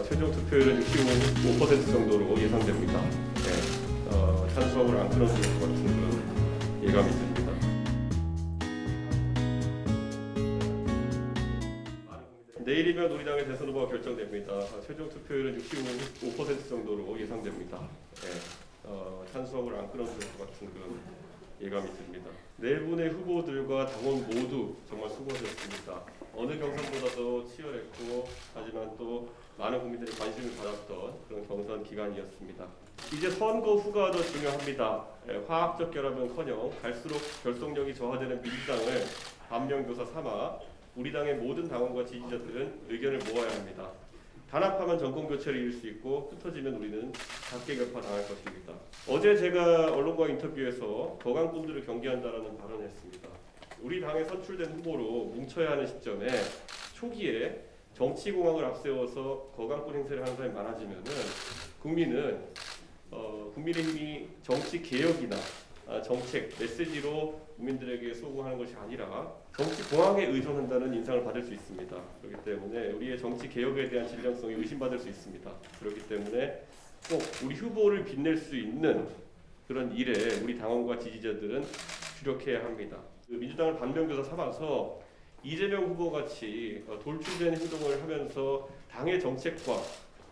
최종 투표율은 65% 정도로 예상됩니다. 네, 찬성을 안 끊어줄 것 같은 그런 예감이 듭니다. 내일이면 우리당의 대선 후보가 결정됩니다. 최종 투표율은 65% 정도로 예상됩니다. 네, 찬성을 안 끊어줄 것 같은 그런 예감이 듭니다. 네 분의 후보들과 당원 모두 정말 수고하셨습니다. 어느 경선보다도 치열했고 하지만 또 많은 국민들의 관심을 받았던 그런 경선 기간이었습니다. 이제 선거 후가 더 중요합니다. 화학적 결합은커녕 갈수록 결속력이 저하되는 민주당을 반면교사 삼아 우리 당의 모든 당원과 지지자들은 의견을 모아야 합니다. 단합하면 정권교체를 이룰 수 있고 흩어지면 우리는 각계격파 당할 것입니다. 어제 제가 언론과 인터뷰에서 거강꾼들을 경계한다라는 발언을 했습니다. 우리 당에 선출된 후보로 뭉쳐야 하는 시점에 초기에 정치공학을 앞세워서 거강꾼 행세를 하는 사람이 많아지면은 국민의힘이 정치개혁이나 정책, 메시지로 국민들에게 소구하는 것이 아니라 정치공학에 의존한다는 인상을 받을 수 있습니다. 그렇기 때문에 우리의 정치개혁에 대한 진정성이 의심받을 수 있습니다. 그렇기 때문에 꼭 우리 후보를 빛낼 수 있는 그런 일에 우리 당원과 지지자들은 주력해야 합니다. 민주당을 반면교사 삼아서 이재명 후보같이 돌출된 행동을 하면서 당의 정책과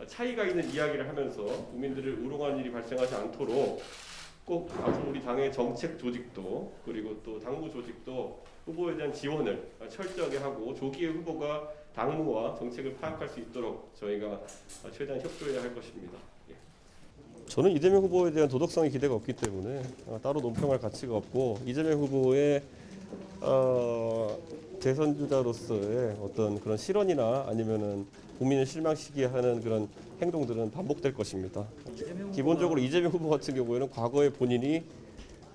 차이가 있는 이야기를 하면서 국민들을 우롱하는 일이 발생하지 않도록 꼭 앞으로 우리 당의 정책 조직도 그리고 또 당무 조직도 후보에 대한 지원을 철저하게 하고 조기에 후보가 당무와 정책을 파악할 수 있도록 저희가 최대한 협조해야 할 것입니다. 저는 이재명 후보에 대한 도덕성의 기대가 없기 때문에 따로 논평할 가치가 없고 이재명 후보의 대선 주자로서의 어떤 그런 실언이나 아니면은 국민을 실망시키게 하는 그런 행동들은 반복될 것입니다. 기본적으로 이재명 후보 같은 경우에는 과거에 본인이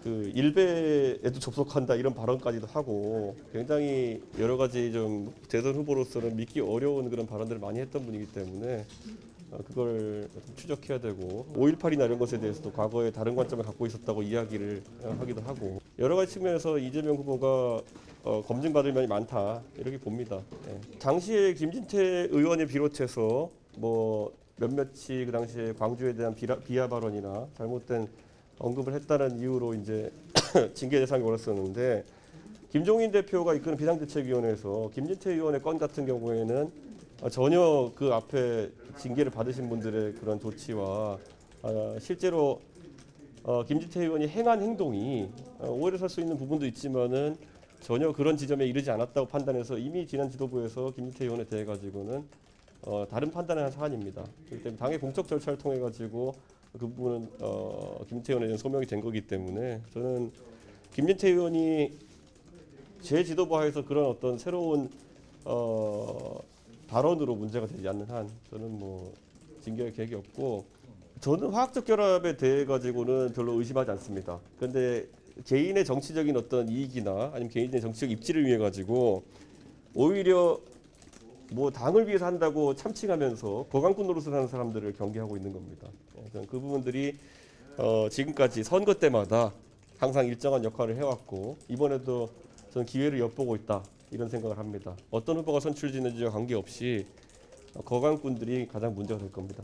그 일베에도 접속한다 이런 발언까지도 하고 굉장히 여러 가지 좀 대선 후보로서는 믿기 어려운 그런 발언들을 많이 했던 분이기 때문에 그걸 추적해야 되고 5.18이나 이런 것에 대해서도 과거에 다른 관점을 갖고 있었다고 이야기를 하기도 하고 여러 가지 측면에서 이재명 후보가 검증받을 면이 많다 이렇게 봅니다. 당시에 김진태 의원을 비롯해서 뭐 몇몇이 그 당시에 광주에 대한 비하 발언이나 잘못된 언급을 했다는 이유로 이제 징계 대상이 올랐었는데 김종인 대표가 이끄는 비상대책위원회에서 김진태 의원의 건 같은 경우에는 전혀 그 앞에 징계를 받으신 분들의 그런 조치와 실제로 김진태 의원이 행한 행동이 오해를 살 수 있는 부분도 있지만은 전혀 그런 지점에 이르지 않았다고 판단해서 이미 지난 지도부에서 김진태 의원에 대해 가지고는 다른 판단을 한 사안입니다. 그렇기 때문에 당의 공적 절차를 통해 가지고 그 부분은 김진태 의원에 대한 소명이 된 거기 때문에 저는 김진태 의원이 제 지도부 하에서 그런 어떤 새로운 발언으로 문제가 되지 않는 한 저는 뭐 징계할 계획이 없고 저는 화학적 결합에 대해 가지고는 별로 의심하지 않습니다. 그런데 개인의 정치적인 어떤 이익이나 아니면 개인의 정치적 입지를 위해 가지고 오히려 뭐 당을 위해서 한다고 참칭하면서 거강꾼 노릇을 하는 사람들을 경계하고 있는 겁니다. 그 부분들이 지금까지 선거 때마다 항상 일정한 역할을 해왔고 이번에도 저는 기회를 엿보고 있다 이런 생각을 합니다. 어떤 후보가 선출되는지와 관계없이 거강꾼들이 가장 문제가 될 겁니다.